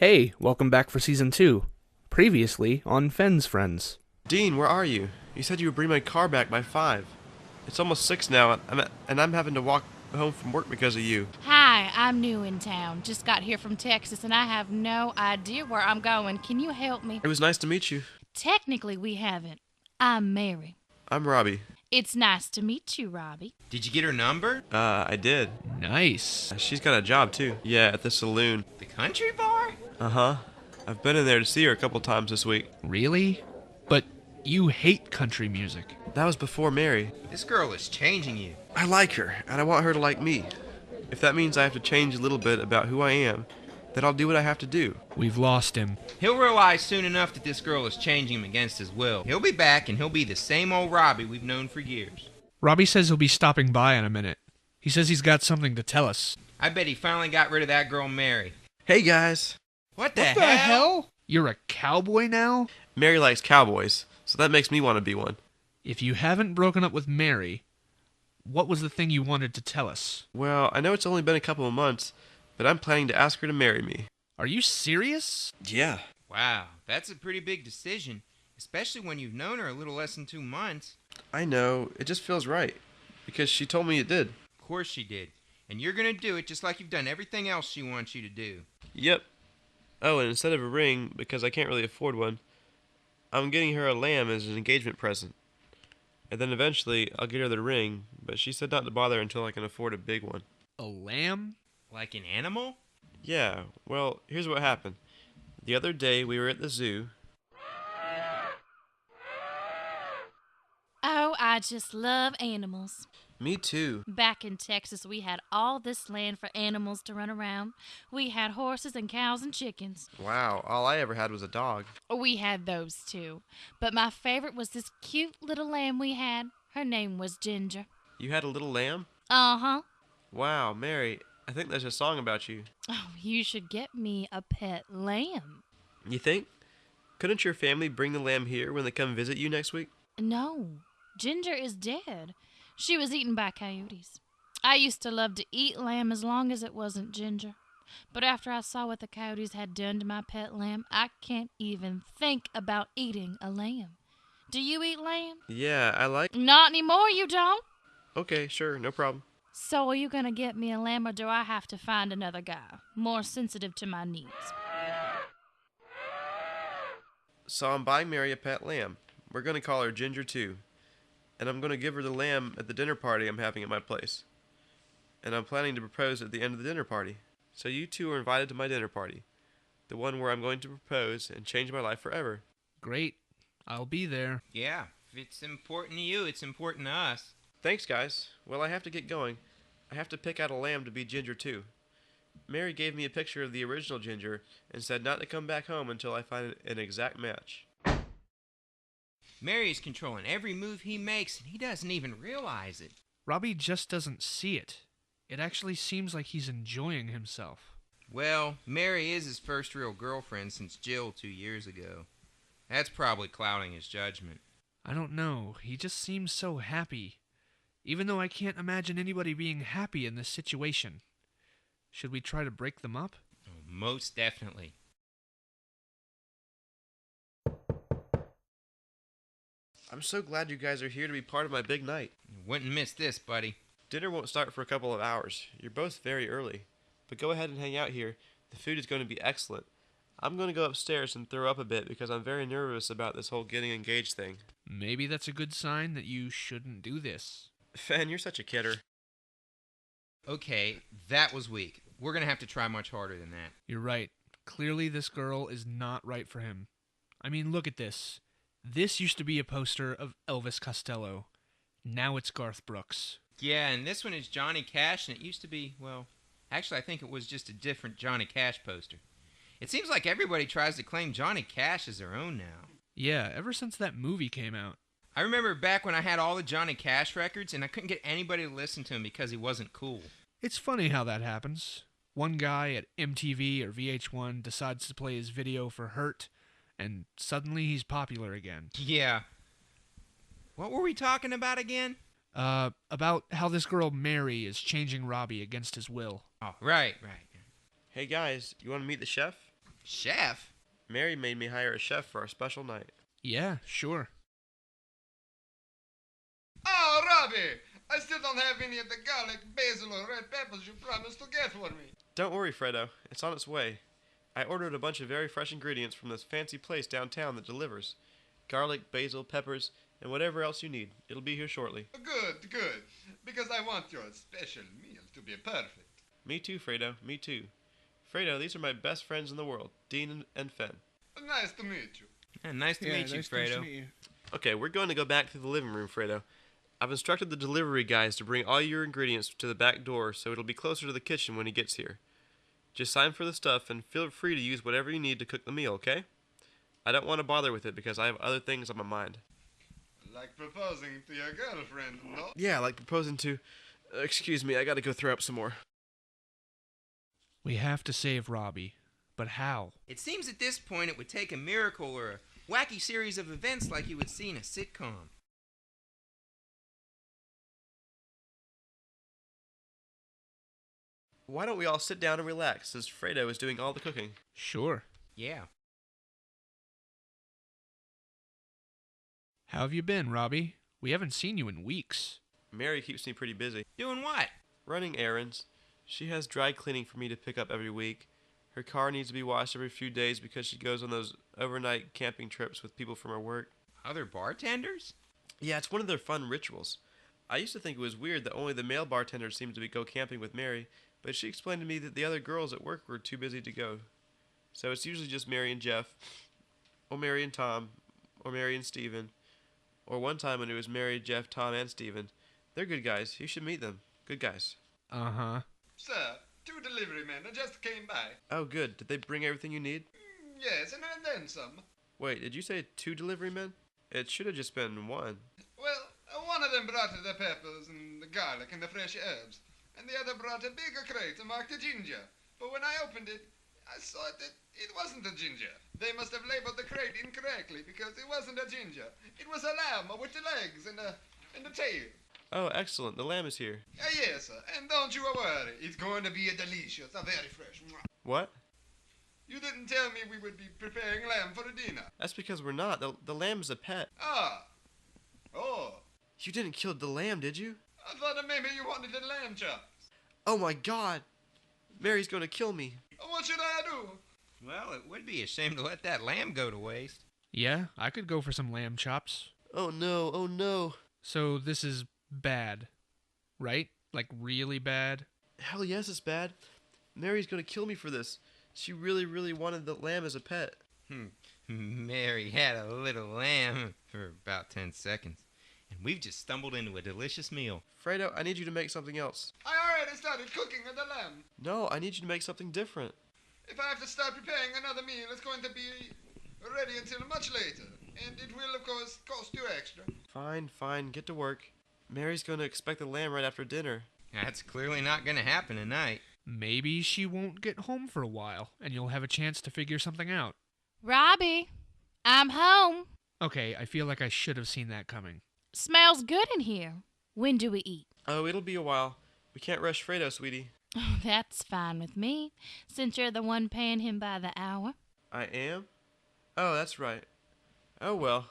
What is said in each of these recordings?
Hey, welcome back for Season 2. Previously on Fen's Friends. Dean, where are you? You said you would bring my car back by 5. It's almost 6 now, and I'm having to walk home from work because of you. Hi, I'm new in town. Just got here from Texas and I have no idea where I'm going. Can you help me? It was nice to meet you. Technically, we haven't. I'm Mary. I'm Robbie. It's nice to meet you, Robbie. Did you get her number? I did. Nice. She's got a job, too. Yeah, at the saloon. The country bar? Uh-huh. I've been in there to see her a couple times this week. Really? But you hate country music. That was before Mary. This girl is changing you. I like her, and I want her to like me. If that means I have to change a little bit about who I am, then I'll do what I have to do. We've lost him. He'll realize soon enough that this girl is changing him against his will. He'll be back, and he'll be the same old Robbie we've known for years. Robbie says he'll be stopping by in a minute. He says he's got something to tell us. I bet he finally got rid of that girl Mary. Hey, guys. What the hell? You're a cowboy now? Mary likes cowboys, so that makes me want to be one. If you haven't broken up with Mary, what was the thing you wanted to tell us? Well, I know it's only been a couple of months, but I'm planning to ask her to marry me. Are you serious? Yeah. Wow, that's a pretty big decision, especially when you've known her a little less than 2 months. I know. It just feels right, because she told me it did. Of course she did. And you're gonna do it just like you've done everything else she wants you to do. Yep. Oh, and instead of a ring, because I can't really afford one, I'm getting her a lamb as an engagement present. And then eventually, I'll get her the ring, but she said not to bother until I can afford a big one. A lamb? Like an animal? Yeah, well, here's what happened. The other day, we were at the zoo. Oh, I just love animals. Me too. Back in Texas, we had all this land for animals to run around. We had horses and cows and chickens. Wow, all I ever had was a dog. We had those too. But my favorite was this cute little lamb we had. Her name was Ginger. You had a little lamb? Uh-huh. Wow, Mary, I think there's a song about you. Oh, you should get me a pet lamb. You think? Couldn't your family bring the lamb here when they come visit you next week? No, Ginger is dead. She was eaten by coyotes. I used to love to eat lamb as long as it wasn't Ginger. But after I saw what the coyotes had done to my pet lamb, I can't even think about eating a lamb. Do you eat lamb? Yeah, I like... Not anymore, you don't? Okay, sure, no problem. So are you going to get me a lamb, or do I have to find another guy, more sensitive to my needs? So I'm buying Mary a pet lamb. We're going to call her Ginger too. And I'm going to give her the lamb at the dinner party I'm having at my place. And I'm planning to propose at the end of the dinner party. So you two are invited to my dinner party. The one where I'm going to propose and change my life forever. Great. I'll be there. Yeah, if it's important to you, it's important to us. Thanks, guys. Well, I have to get going. I have to pick out a lamb to be Ginger too. Mary gave me a picture of the original Ginger and said not to come back home until I find an exact match. Mary is controlling every move he makes, and he doesn't even realize it. Robbie just doesn't see it. It actually seems like he's enjoying himself. Well, Mary is his first real girlfriend since Jill 2 years ago. That's probably clouding his judgment. I don't know. He just seems so happy. Even though I can't imagine anybody being happy in this situation. Should we try to break them up? Oh, most definitely. I'm so glad you guys are here to be part of my big night. You wouldn't miss this, buddy. Dinner won't start for a couple of hours. You're both very early. But go ahead and hang out here. The food is going to be excellent. I'm going to go upstairs and throw up a bit because I'm very nervous about this whole getting engaged thing. Maybe that's a good sign that you shouldn't do this. Fen, you're such a kidder. Okay, that was weak. We're going to have to try much harder than that. You're right. Clearly this girl is not right for him. I mean, look at this. This used to be a poster of Elvis Costello. Now it's Garth Brooks. Yeah, and this one is Johnny Cash, and it used to be, well, actually I think it was just a different Johnny Cash poster. It seems like everybody tries to claim Johnny Cash as their own now. Yeah, ever since that movie came out. I remember back when I had all the Johnny Cash records, and I couldn't get anybody to listen to him because he wasn't cool. It's funny how that happens. One guy at MTV or VH1 decides to play his video for Hurt, and suddenly he's popular again. Yeah. What were we talking about again? About how this girl Mary is changing Robbie against his will. Oh, right. Hey guys, you want to meet the chef? Chef? Mary made me hire a chef for our special night. Yeah, sure. Oh, Robbie! I still don't have any of the garlic, basil, or red peppers you promised to get for me. Don't worry, Fredo. It's on its way. I ordered a bunch of very fresh ingredients from this fancy place downtown that delivers. Garlic, basil, peppers, and whatever else you need. It'll be here shortly. Good, good. Because I want your special meal to be perfect. Me too, Fredo. Me too. Fredo, these are my best friends in the world, Dean and Fen. Nice to meet you. Yeah, nice to meet you, Fredo. Okay, we're going to go back to the living room, Fredo. I've instructed the delivery guys to bring all your ingredients to the back door so it'll be closer to the kitchen when he gets here. Just sign for the stuff and feel free to use whatever you need to cook the meal, okay? I don't want to bother with it because I have other things on my mind. Like proposing to your girlfriend, no? Yeah, like proposing to... excuse me, I gotta go throw up some more. We have to save Robbie. But how? It seems at this point it would take a miracle or a wacky series of events like you would see in a sitcom. Why don't we all sit down and relax since Fredo is doing all the cooking? Sure. Yeah. How have you been, Robbie? We haven't seen you in weeks. Mary keeps me pretty busy. Doing what? Running errands. She has dry cleaning for me to pick up every week. Her car needs to be washed every few days because she goes on those overnight camping trips with people from her work. Other bartenders? Yeah, it's one of their fun rituals. I used to think it was weird that only the male bartenders seemed to go camping with Mary, but she explained to me that the other girls at work were too busy to go. So it's usually just Mary and Jeff, or Mary and Tom, or Mary and Steven, or one time when it was Mary, Jeff, Tom, and Steven. They're good guys. You should meet them. Good guys. Uh-huh. Sir, 2 delivery men just came by. Oh, good. Did they bring everything you need? Yes, and then some. Wait, did you say 2 delivery men? It should have just been 1. Well, one of them brought the peppers and the garlic and the fresh herbs, and the other brought a bigger crate marked a ginger. But when I opened it, I saw that it wasn't a ginger. They must have labeled the crate incorrectly because it wasn't a ginger. It was a lamb with the legs and the tail. Oh, excellent. The lamb is here. Yes, sir. And don't you worry. It's going to be a delicious, a very fresh. Mwah. What? You didn't tell me we would be preparing lamb for dinner. That's because we're not. The lamb is a pet. Ah. Oh. You didn't kill the lamb, did you? I thought that maybe you wanted the lamb chops. Oh my god! Mary's going to kill me. What should I do? Well, it would be a shame to let that lamb go to waste. Yeah, I could go for some lamb chops. Oh no, oh no. So this is bad, right? Like really bad? Hell yes, it's bad. Mary's going to kill me for this. She really, really wanted the lamb as a pet. Mary had a little lamb for about 10 seconds. And we've just stumbled into a delicious meal. Fredo, I need you to make something else. I already started cooking the lamb. No, I need you to make something different. If I have to start preparing another meal, it's going to be ready until much later. And it will, of course, cost you extra. Fine, fine, get to work. Mary's going to expect the lamb right after dinner. That's clearly not going to happen tonight. Maybe she won't get home for a while, and you'll have a chance to figure something out. Robbie, I'm home. Okay, I feel like I should have seen that coming. Smells good in here. When do we eat? Oh, it'll be a while. We can't rush Fredo, sweetie. Oh, that's fine with me, since you're the one paying him by the hour. I am? Oh, that's right. Oh well,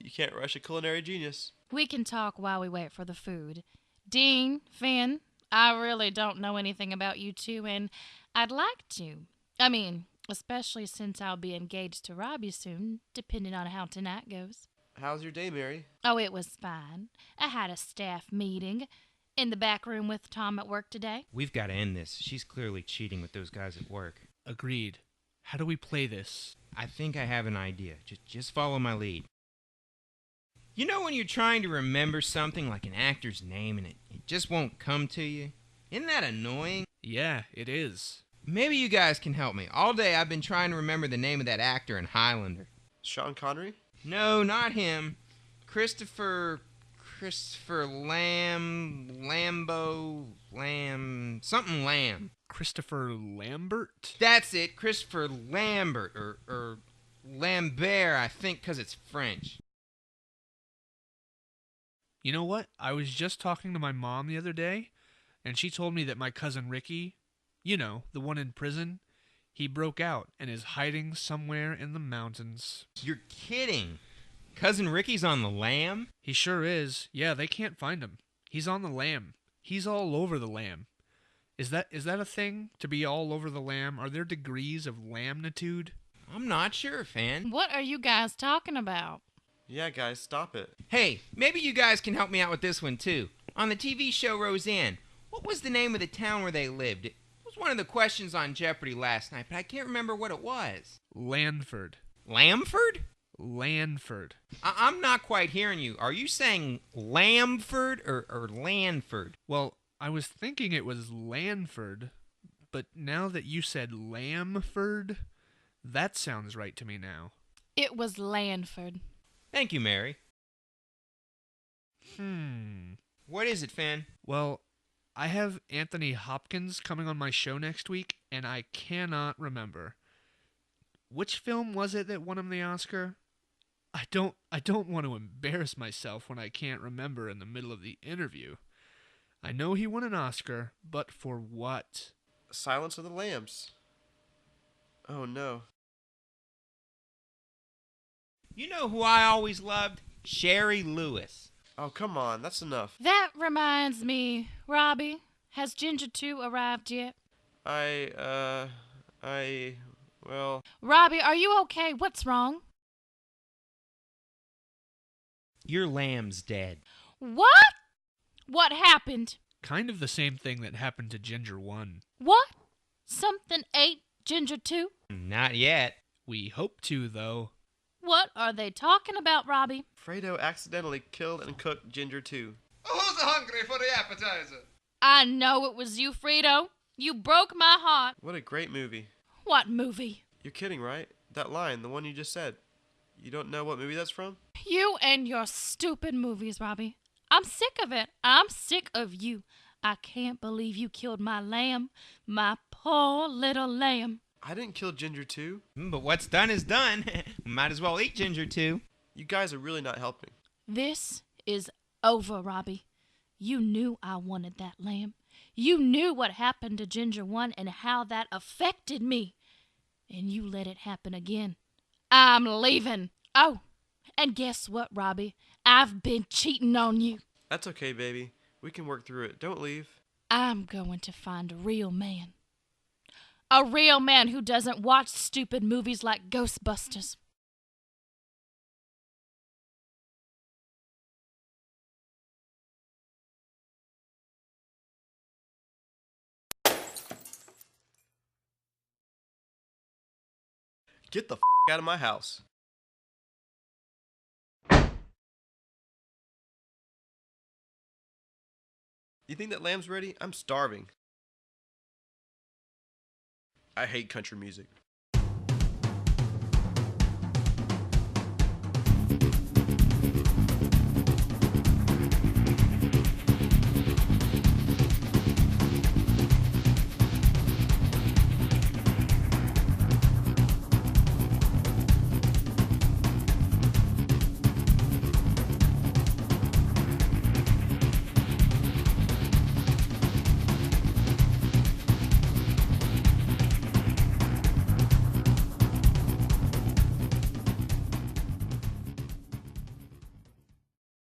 you can't rush a culinary genius. We can talk while we wait for the food. Dean, Fen, I really don't know anything about you two, and I'd like to. I mean, especially since I'll be engaged to Robbie soon, depending on how tonight goes. How's your day, Mary? Oh, it was fine. I had a staff meeting in the back room with Tom at work today. We've got to end this. She's clearly cheating with those guys at work. Agreed. How do we play this? I think I have an idea. Just follow my lead. You know when you're trying to remember something like an actor's name and it just won't come to you? Isn't that annoying? Yeah, it is. Maybe you guys can help me. All day I've been trying to remember the name of that actor in Highlander. Sean Connery? No, not him. Christopher something Lamb. Christopher Lambert? That's it, Christopher Lambert, or Lambert, I think, because it's French. You know what? I was just talking to my mom the other day, and she told me that my cousin Ricky, you know, the one in prison, He broke out and is hiding somewhere in the mountains. You're kidding. Cousin Ricky's on the lam? He sure is. Yeah, they can't find him. He's on the lam. He's all over the lam. Is that a thing, to be all over the lam? Are there degrees of lamnitude? I'm not sure, Fan. What are you guys talking about? Yeah, guys, stop it. Hey, maybe you guys can help me out with this one, too. On the TV show Roseanne, what was the name of the town where they lived? It was one of the questions on Jeopardy last night, but I can't remember what it was. Lanford. Lamford? Lanford. I'm not quite hearing you. Are you saying Lamford or Lanford? Well, I was thinking it was Lanford, but now that you said Lamford, that sounds right to me now. It was Lanford. Thank you, Mary. Hmm. What is it, Fan? Well, I have Anthony Hopkins coming on my show next week, and I cannot remember. Which film was it that won him the Oscar? I don't want to embarrass myself when I can't remember in the middle of the interview. I know he won an Oscar, but for what? Silence of the Lambs. Oh no. You know who I always loved? Sherry Lewis. Oh, come on, that's enough. That reminds me, Robbie, has Ginger 2 arrived yet? Well... Robbie, are you okay? What's wrong? Your lamb's dead. What? What happened? Kind of the same thing that happened to Ginger 1. What? Something ate Ginger 2? Not yet. We hope to, though. What are they talking about, Robbie? Fredo accidentally killed and cooked Ginger 2. Who's hungry for the appetizer? I know it was you, Frito. You broke my heart. What a great movie. What movie? You're kidding, right? That line, the one you just said. You don't know what movie that's from? You and your stupid movies, Robbie. I'm sick of it. I'm sick of you. I can't believe you killed my lamb. My poor little lamb. I didn't kill Ginger 2. But what's done is done. Might as well eat Ginger too. You guys are really not helping. This is over, Robbie. You knew I wanted that lamb. You knew what happened to Ginger 1 and how that affected me. And you let it happen again. I'm leaving. Oh, and guess what, Robbie? I've been cheating on you. That's okay, baby. We can work through it. Don't leave. I'm going to find a real man. A real man who doesn't watch stupid movies like Ghostbusters. Get the out of my house. You think that lamb's ready? I'm starving. I hate country music.